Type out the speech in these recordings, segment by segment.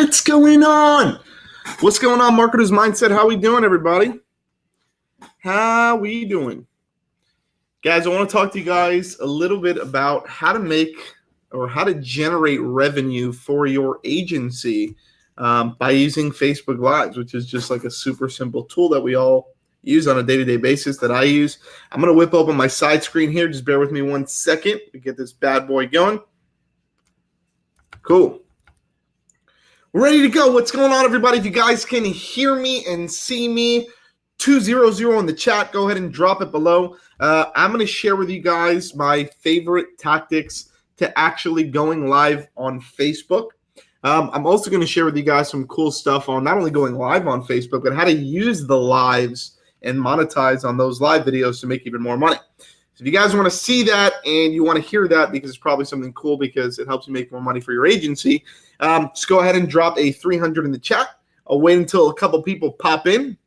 What's going on? What's going on, Marketers Mindset? How we doing, everybody? How we doing? Guys, I want to talk to you guys a little bit about how to make or how to generate revenue for your agency by using Facebook Lives, which is just like a super simple tool that we all use on a day-to-day basis that I use. I'm going to whip open my side screen here. Just bear with me 1 second to get this bad boy going. Cool. We're ready to go. What's going on, everybody? If you guys can hear me and see me, 200 in the chat, go ahead and drop it below. I'm going to share with you guys my favorite tactics to actually going live on Facebook. I'm also going to share with you guys some cool stuff on not only going live on Facebook, but how to use the lives and monetize on those live videos to make even more money. So if you guys want to see that and you want to hear that because it's probably something cool because it helps you make more money for your agency, just go ahead and drop a 300 in the chat. I'll wait until a couple people pop in,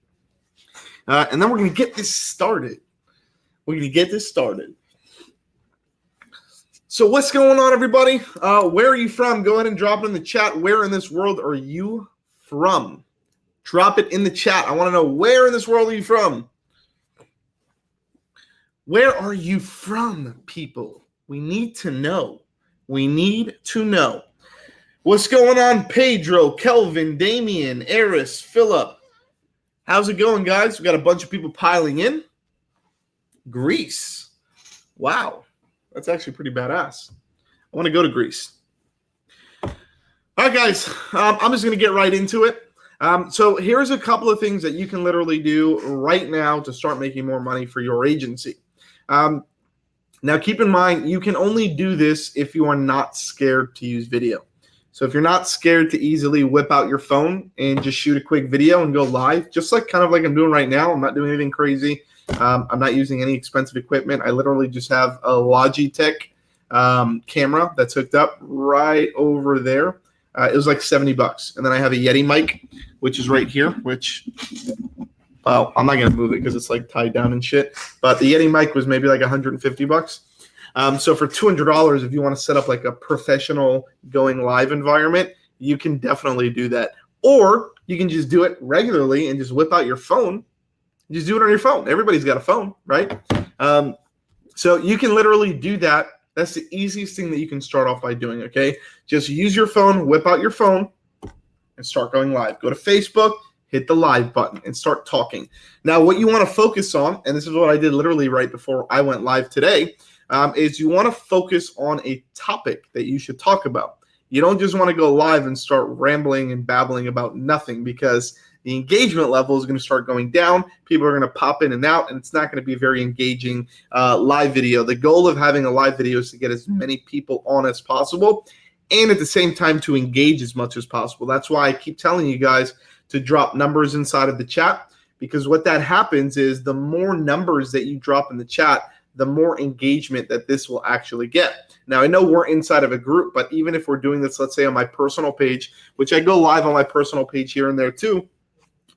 and then we're going to get this started. So what's going on, everybody? Where are you from? Go ahead and drop it in the chat. Where in this world are you from? Drop it in the chat. I want to know, where in this world are you from? Where are you from, people? We need to know. We need to know. What's going on, Pedro, Kelvin, Damien, Eris, Philip? How's it going, guys? We got a bunch of people piling in. Greece. Wow. That's actually pretty badass. I want to go to Greece. All right, guys. I'm just going to get right into it. So here's a couple of things that you can literally do right now to start making more money for your agency. Now, keep in mind, you can only do this if you are not scared to use video. So if you're not scared to easily whip out your phone and just shoot a quick video and go live, just like kind of like I'm doing right now, I'm not doing anything crazy. I'm not using any expensive equipment. I literally just have a Logitech camera that's hooked up right over there. It was like $70. And then I have a Yeti mic, which is right here, which, well, I'm not going to move it because it's like tied down and shit. But the Yeti mic was maybe like $150. So for $200, if you want to set up like a professional going live environment, you can definitely do that. Or you can just do it regularly and just whip out your phone. Just do it on your phone. Everybody's got a phone, right? So you can literally do that. That's the easiest thing that you can start off by doing, okay? Just use your phone, whip out your phone, and start going live. Go to Facebook, hit the live button, and start talking. Now, what you want to focus on, and this is what I did literally right before I went live today, is you want to focus on a topic that you should talk about. You don't just want to go live and start rambling and babbling about nothing, because the engagement level is going to start going down. People are going to pop in and out, and it's not going to be a very engaging live video. The goal of having a live video is to get as many people on as possible and at the same time to engage as much as possible. That's why I keep telling you guys to drop numbers inside of the chat, because what that happens is the more numbers that you drop in the chat, the more engagement that this will actually get. Now, I know we're inside of a group, but even if we're doing this, let's say on my personal page, which I go live on my personal page here and there too,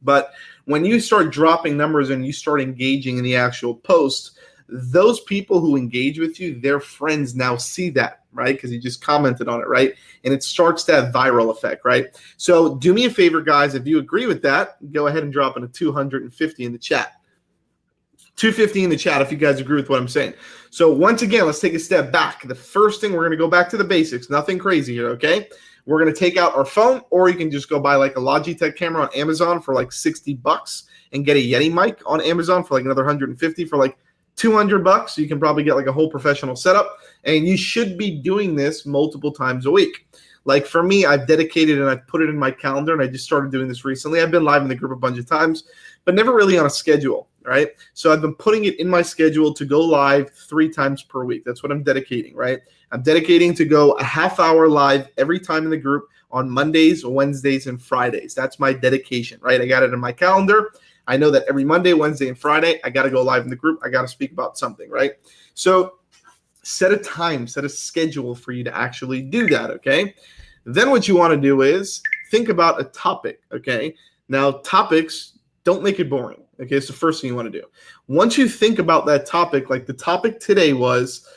but when you start dropping numbers and you start engaging in the actual post, those people who engage with you, their friends now see that, right? Because you just commented on it, right? And it starts that viral effect, right? So do me a favor, guys. If you agree with that, go ahead and drop in a 250 in the chat. 250 in the chat if you guys agree with what I'm saying. So once again, let's take a step back. The first thing, we're going to go back to the basics. Nothing crazy here, okay? We're going to take out our phone, or you can just go buy like a Logitech camera on Amazon for like $60 and get a Yeti mic on Amazon for like another $150 for like $200. So you can probably get like a whole professional setup, and you should be doing this multiple times a week. Like for me, I've dedicated and I've put it in my calendar, and I just started doing this recently. I've been live in the group a bunch of times, but never really on a schedule, right? So I've been putting it in my schedule to go live 3 times per week. That's what I'm dedicating, right? I'm dedicating to go a half hour live every time in the group on Mondays, Wednesdays, and Fridays. That's my dedication, right? I got it in my calendar. I know that every Monday, Wednesday, and Friday, I got to go live in the group. I got to speak about something, right? So set a time, set a schedule for you to actually do that, okay? Then what you want to do is think about a topic, okay? Now, topics, don't make it boring, okay? It's the first thing you want to do. Once you think about that topic, like the topic today was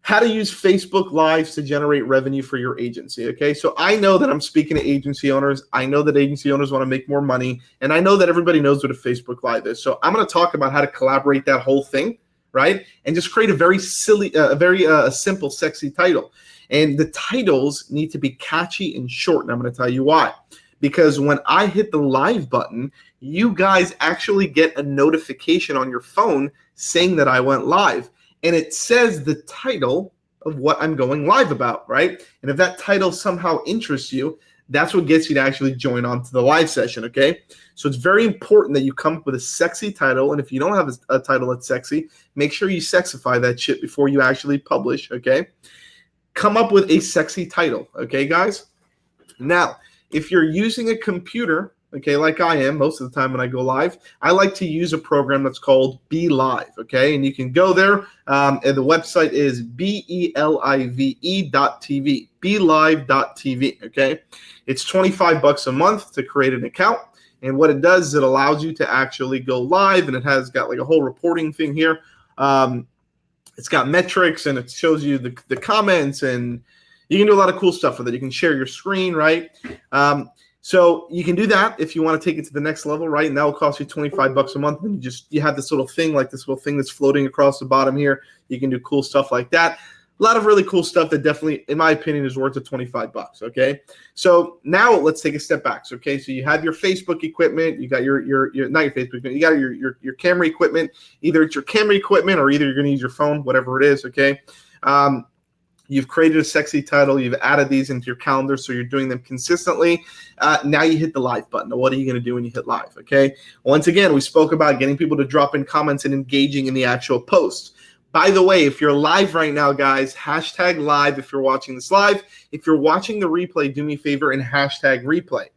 how to use Facebook Lives to generate revenue for your agency. Okay, so I know that I'm speaking to agency owners. I know that agency owners want to make more money, and I know that everybody knows what a Facebook Live is. So I'm going to talk about how to collaborate that whole thing, right? And just create a very simple, sexy title. And the titles need to be catchy and short, and I'm going to tell you why. Because when I hit the live button, you guys actually get a notification on your phone saying that I went live. And it says the title of what I'm going live about, right? And if that title somehow interests you, that's what gets you to actually join on to the live session, okay? So it's very important that you come up with a sexy title. And if you don't have a title that's sexy, make sure you sexify that shit before you actually publish, okay? Come up with a sexy title, okay, guys? Now, if you're using a computer, okay, like I am most of the time when I go live, I like to use a program that's called Be Live, okay? And you can go there, and the website is BELIVE.tv, BeLive.tv, okay? It's $25 a month to create an account, and what it does is it allows you to actually go live, and it has got like a whole reporting thing here. It's got metrics, and it shows you the comments, and you can do a lot of cool stuff with it. You can share your screen, right? So you can do that if you want to take it to the next level, right? And that will cost you $25 a month. And you have this little thing, like this little thing that's floating across the bottom here. You can do cool stuff like that. A lot of really cool stuff that definitely, in my opinion, is worth the $25. Okay. So now let's take a step back. So, okay. So you have your Facebook equipment. You got your not your Facebook equipment. You got your camera equipment. Either it's your camera equipment or either you're going to use your phone, whatever it is. Okay. You've created a sexy title. You've added these into your calendar, so you're doing them consistently. Now you hit the live button. Now, what are you going to do when you hit live? Okay. Once again, we spoke about getting people to drop in comments and engaging in the actual post. By the way, if you're live right now, guys, hashtag live if you're watching this live. If you're watching the replay, do me a favor and hashtag replay.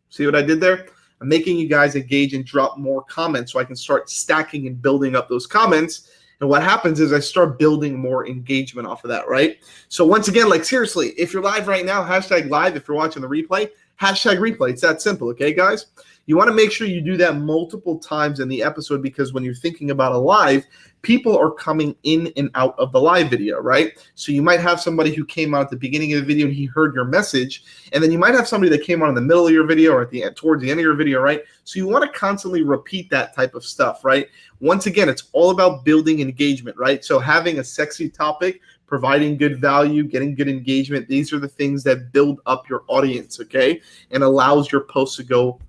See what I did there? I'm making you guys engage and drop more comments so I can start stacking and building up those comments. And what happens is I start building more engagement off of that, right? So once again, like seriously, if you're live right now, hashtag live. If you're watching the replay, hashtag replay. It's that simple, okay, guys? You want to make sure you do that multiple times in the episode because when you're thinking about a live, people are coming in and out of the live video, right? So you might have somebody who came out at the beginning of the video and he heard your message, and then you might have somebody that came on in the middle of your video or at the end, towards the end of your video, right? So you want to constantly repeat that type of stuff, right? Once again, it's all about building engagement, right? So having a sexy topic, providing good value, getting good engagement, these are the things that build up your audience, okay? And allows your post to go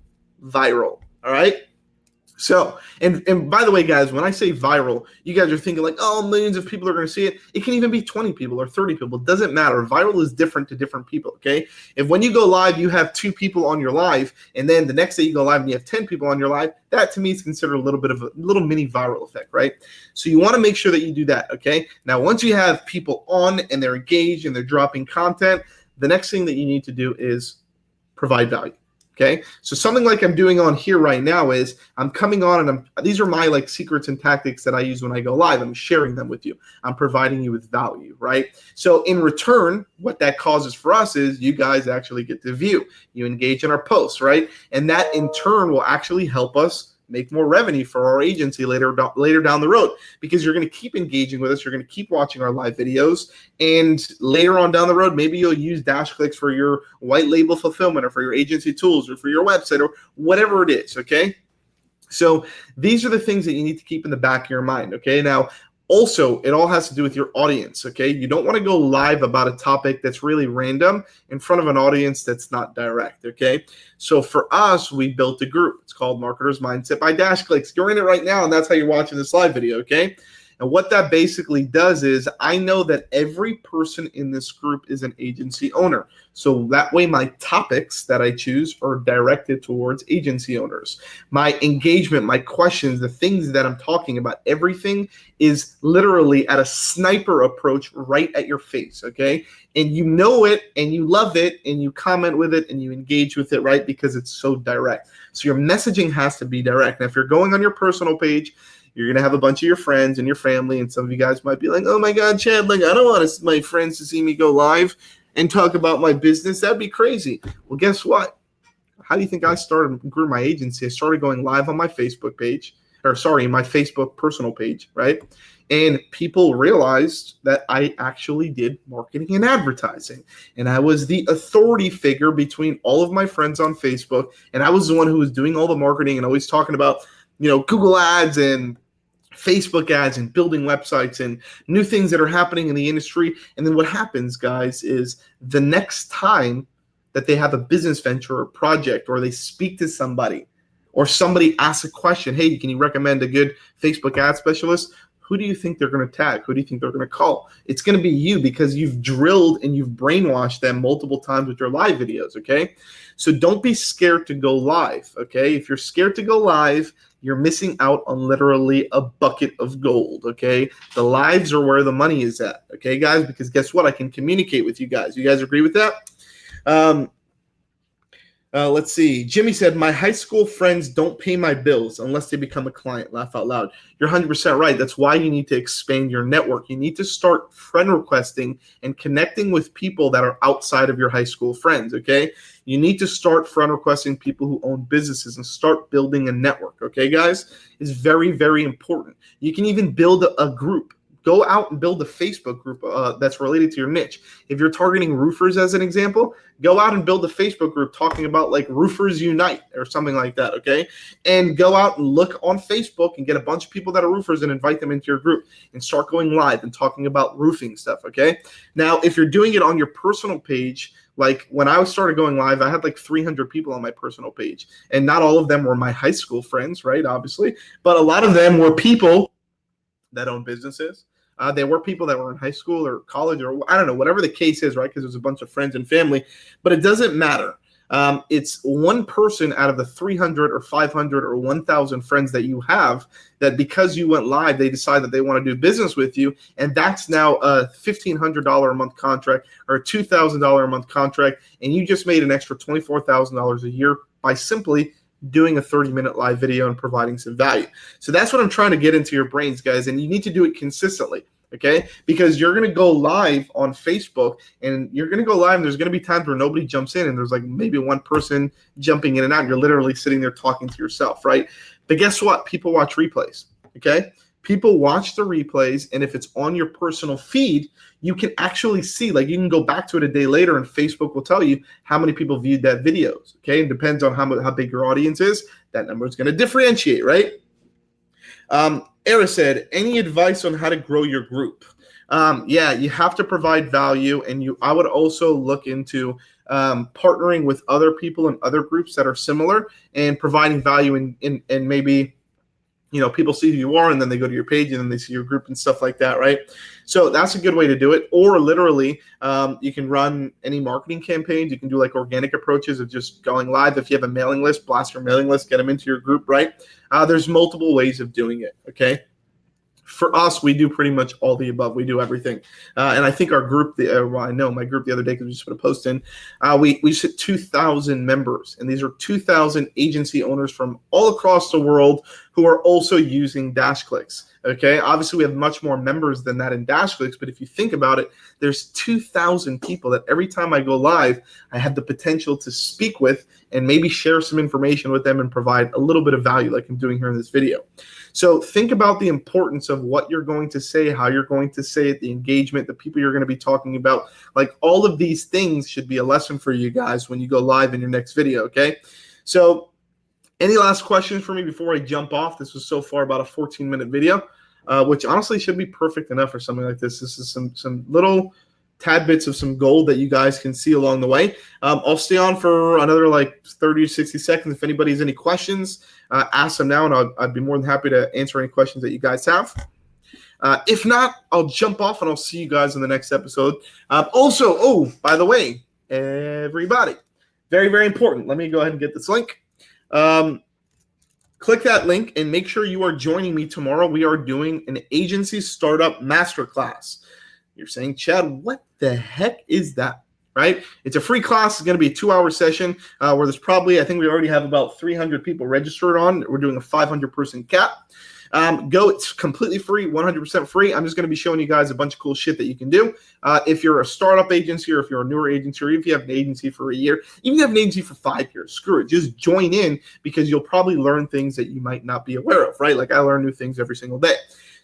viral, all right? So, and by the way, guys, when I say viral, you guys are thinking like, oh, millions of people are going to see it. It can even be 20 people or 30 people. It doesn't matter. Viral is different to different people, okay? If when you go live, you have 2 people on your live, and then the next day you go live and you have 10 people on your live, that to me is considered a little bit of a little mini viral effect, right? So you want to make sure that you do that, okay? Now, once you have people on and they're engaged and they're dropping content, the next thing that you need to do is provide value. Okay, so something like I'm doing on here right now is I'm coming on and these are my like secrets and tactics that I use when I go live. I'm sharing them with you. I'm providing you with value, right? So in return, what that causes for us is you guys actually get to view. You engage in our posts, right? And that in turn will actually help us make more revenue for our agency later down the road because you're going to keep engaging with us. You're going to keep watching our live videos. And later on down the road, maybe you'll use DashClicks for your white label fulfillment or for your agency tools or for your website or whatever it is, okay? So these are the things that you need to keep in the back of your mind, okay? Now, also, it all has to do with your audience, okay? You don't want to go live about a topic that's really random in front of an audience that's not direct, okay? So for us, we built a group. It's called Marketer's Mindset by DashClicks. You're in it right now, and that's how you're watching this live video, okay? And what that basically does is I know that every person in this group is an agency owner. So that way my topics that I choose are directed towards agency owners. My engagement, my questions, the things that I'm talking about, everything is literally at a sniper approach right at your face, okay? And you know it and you love it and you comment with it and you engage with it, right? Because it's so direct. So your messaging has to be direct. And if you're going on your personal page, you're going to have a bunch of your friends and your family, and some of you guys might be like, oh my God, Chad, like I don't want my friends to see me go live and talk about my business. That'd be crazy. Well, guess what? How do you think I grew my agency? I started going live on my Facebook page, my Facebook personal page, right? And people realized that I actually did marketing and advertising. And I was the authority figure between all of my friends on Facebook. And I was the one who was doing all the marketing and always talking about, Google ads and Facebook ads and building websites and new things that are happening in the industry. And then what happens, guys, is the next time that they have a business venture or project, or they speak to somebody, or somebody asks a question, hey, can you recommend a good Facebook ad specialist? Who do you think they're going to tag? Who do you think they're going to call? It's going to be you, because you've drilled and you've brainwashed them multiple times with your live videos, okay? So don't be scared to go live, okay? If you're scared to go live, you're missing out on literally a bucket of gold, okay? The lives are where the money is at, okay, guys? Because guess what? I can communicate with you guys. You guys agree with that? Let's see. Jimmy said, my high school friends don't pay my bills unless they become a client. Laugh out loud. You're 100% right. That's why you need to expand your network. You need to start friend requesting and connecting with people that are outside of your high school friends, okay? You need to start friend requesting people who own businesses and start building a network, okay, guys? It's very, very important. You can even build a group. Go out and build a Facebook group that's related to your niche. If you're targeting roofers as an example, go out and build a Facebook group talking about like Roofers Unite or something like that, okay? And go out and look on Facebook and get a bunch of people that are roofers and invite them into your group and start going live and talking about roofing stuff, okay? Now, if you're doing it on your personal page, like when I started going live, I had like 300 people on my personal page. And not all of them were my high school friends, right, obviously. But a lot of them were people that own businesses. They were people that were in high school or college or I don't know, whatever the case is, right? Because there's a bunch of friends and family, but it doesn't matter. It's one person out of the 300 or 500 or 1,000 friends that you have that because you went live, they decide that they want to do business with you. And that's now a $1,500 a month contract or a $2,000 a month contract. And you just made an extra $24,000 a year by simply doing a 30-minute live video and providing some value. So that's what I'm trying to get into your brains, guys. And you need to do it consistently, okay? Because you're going to go live on Facebook and you're going to go live and there's going to be times where nobody jumps in and there's like maybe one person jumping in and out and you're literally sitting there talking to yourself, right? But guess what? People watch replays, okay? People watch the replays, and if it's on your personal feed, you can actually see, like you can go back to it a day later and Facebook will tell you how many people viewed that videos, okay? It depends on how big your audience is. That number is going to differentiate, right? Era said, any advice on how to grow your group? Yeah, you have to provide value, and I would also look into partnering with other people in other groups that are similar and providing value in maybe people see who you are and then they go to your page and then they see your group and stuff like that, right? So that's a good way to do it. Or literally, you can run any marketing campaigns. You can do like organic approaches of just going live. If you have a mailing list, blast your mailing list, get them into your group, right? There's multiple ways of doing it, okay? For us, we do pretty much all the above. We do everything. And I think our group, I know my group the other day, because we just put a post in, we hit 2,000 members. And these are 2,000 agency owners from all across the world who are also using DashClicks. Okay, obviously we have much more members than that in DashClicks, but if you think about it, there's 2,000 people that every time I go live, I have the potential to speak with and maybe share some information with them and provide a little bit of value like I'm doing here in this video. So think about the importance of what you're going to say, how you're going to say it, the engagement, the people you're going to be talking about. Like all of these things should be a lesson for you guys when you go live in your next video, okay? So any last questions for me before I jump off? This was so far about a 14-minute video, which honestly should be perfect enough for something like this. This is some little tad bits of some gold that you guys can see along the way. I'll stay on for another like 30 to 60 seconds. If anybody has any questions, ask them now, and I'd be more than happy to answer any questions that you guys have. If not, I'll jump off and I'll see you guys in the next episode. Also, by the way, everybody, very, very important. Let me go ahead and get this link. Click that link and make sure you are joining me tomorrow. We are doing an agency startup masterclass. You're saying, Chad, what the heck is that? Right? It's a free class. It's going to be a 2-hour session where there's probably, I think we already have about 300 people registered on. We're doing a 500-person cap. Go. It's completely free, 100% free. I'm just going to be showing you guys a bunch of cool shit that you can do. If you're a startup agency or if you're a newer agency or if you have an agency for a year, even if you have an agency for 5 years, screw it. Just join in because you'll probably learn things that you might not be aware of, right? Like I learn new things every single day.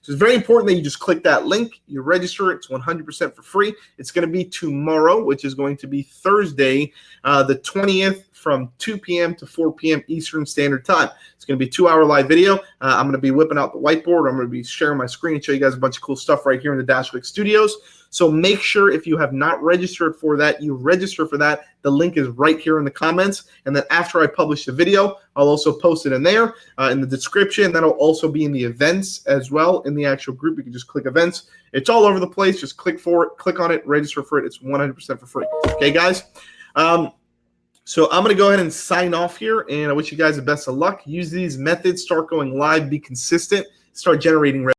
So it's very important that you just click that link, you register. It's 100% for free. It's going to be tomorrow, which is going to be Thursday, the 20th, from 2 p.m. to 4 p.m. Eastern Standard Time. It's going to be a 2-hour live video. I'm going to be whipping out the whiteboard. I'm going to be sharing my screen and show you guys a bunch of cool stuff right here in the DashClicks studios. So make sure if you have not registered for that, you register for that. The link is right here in the comments. And then after I publish the video, I'll also post it in there in the description. That'll also be in the events as well in the actual group. You can just click events. It's all over the place. Just click for it, click on it, register for it. It's 100% for free. Okay, guys? So I'm going to go ahead and sign off here, and I wish you guys the best of luck. Use these methods, start going live, be consistent, start generating revenue.